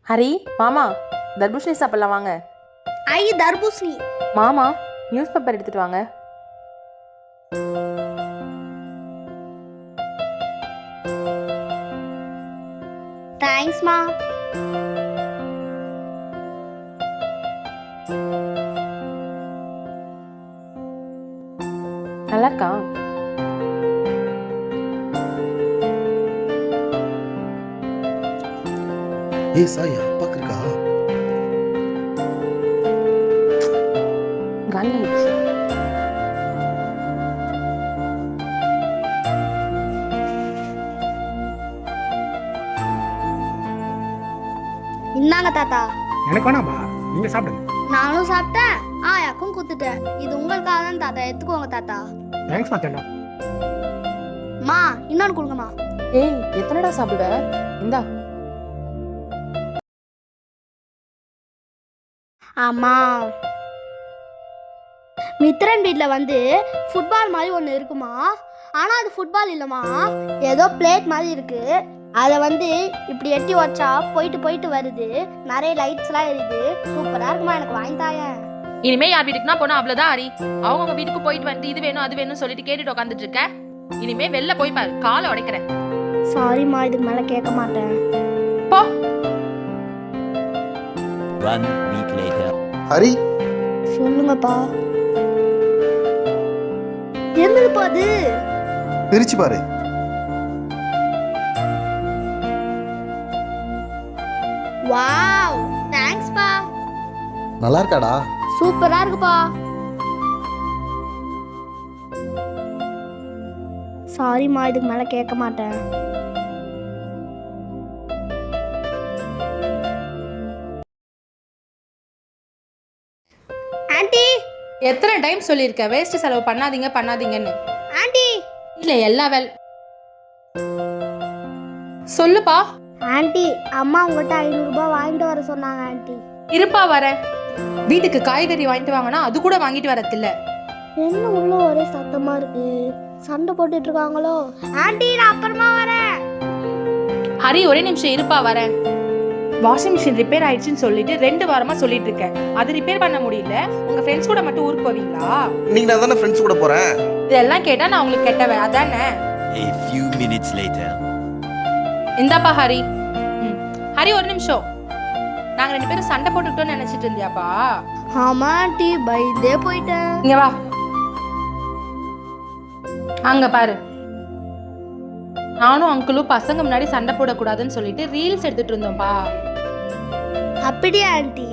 ஹரி மாமா தர்பூசணி சாப்பிடலாம் வாங்க. தர்பூசணி மாமா நியூஸ் பேப்பர் எடுத்துட்டு வாங்க. தேங்க்ஸ்மா. நல்லா இருக்கா? ஏய் சாய், அப்பாக்கு இருக்கா? காலி ஆயிடுச்சு. இந்தாங்க தாத்தா. எனக்கு வேணாமா, நீங்க சாப்பிடுங்க. நானும் சாப்பிட்டேன், யாக்கும் குத்துட்டேன். இது உங்களுக்காக தான் தாத்தா, எடுத்துக்கோங்க தாத்தா. தேங்க்ஸ் மாத்தேன்டா. மா இன்னொன்று கொடுங்கம்மா. ஏய் எத்தனைடா சாப்பிடுவ? இந்தா. ஆமா, மித்ரன் வீட்டில் வந்து ஃபுட்பால் மாதிரி ஒன்று இருக்குமா, ஆனால் அது ஃபுட்பால் இல்லைம்மா, ஏதோ பிளேட் மாதிரி இருக்கு. அதை வந்து இப்படி எட்டி வச்சா போயிட்டு போயிட்டு வருது, நிறைய லைட்ஸ்லாம் எரியுது. சூப்பராக இருக்குமா, எனக்கு வாங்கி தாயேன். இனிமே யார் வீட்டுக்குனா போனா அவ்வளவுதான் ஹரி. அவங்க வீட்டுக்கு போயிட்டு வந்து இது வேணும் அது வேணும் சொல்லிட்டு கேட்டுட்டு உட்காந்துட்டு இருக்க. இனிமே வெளில போய் பாரு, காலை உடைக்கிறேன். சாரிம்மா, இதுக்கு மேலே கேட்க மாட்டேன். போ. 1 week later. ஹரி, சொல்லுங்கப்பா. என்னதுப்பா அது? பிரிச்சு பாரு. வாவ், தேங்க்ஸ்ப்பா. நல்லா இருக்காடா? சூப்பரா இருக்குப்பா. சாரிம்மா, இதுக்கு மேல கேட்க மாட்டேன். ஆண்டி, எத்தனை டைம் சொல்லியிருக்க வேஸ்ட் செலவு பண்ணாதீங்க பண்ணாதீங்கன்னு. ஆண்டி. இல்ல எல்லா சொல்லுப்பா. ஆண்டி, அம்மா உங்கள்கிட்ட 500 ரூபாய் வாங்கிட்டு வர சொன்னாங்க ஆண்டி. இருப்பா வரேன். வீட்டுக்கு காய்கறி வாங்கிட்டு வாங்கினா அது கூட வாங்கிட்டு வரதில்ல. என்ன உள்ள ஒரே சத்தமா இருக்கு, சண்டை போட்டுட்டு இருக்காங்களோ? ஆண்டி, நான் அப்புறமா வரேன். ஹரி ஒரே நிமிஷம் இருப்பா வரேன். வாஷிங் மிஷின் ரிப்பேர் ஆயிடுச்சுன்னு சொல்லிட்டு 2 வாரமா சொல்லிட்டு இருக்கேன். அது ரிப்பேர் பண்ண முடியல. உங்க ஃப்ரெண்ட்ஸ் கூட மட்டும் ஊருக்கு போவீங்களா? நீங்க நான் தானே ஃப்ரெண்ட்ஸ் கூட போறேன். இதெல்லாம் கேட்டா நான் உங்களுக்கு கெட்டவன் அதானே? A few minutes later. இந்தாப்பா ஹரி. ஹரி ஒரு நிமிஷம். நாங்க 2 பேரும் சண்டை போட்டுக்கிட்டோம்னு நினைச்சிட்டு இருந்தியாப்பா? ஆமா ஆண்டி, பயந்தே போயிட்டேன். இங்க வா. அங்க பாரு. நானும் அங்கிளும் பசங்க முன்னாடி சண்டை போடக்கூடாதுன்னு சொல்லிட்டு ரீல்ஸ் எடுத்துட்டு இருந்தோம்ப்பா. அப்படியா ஆண்டி?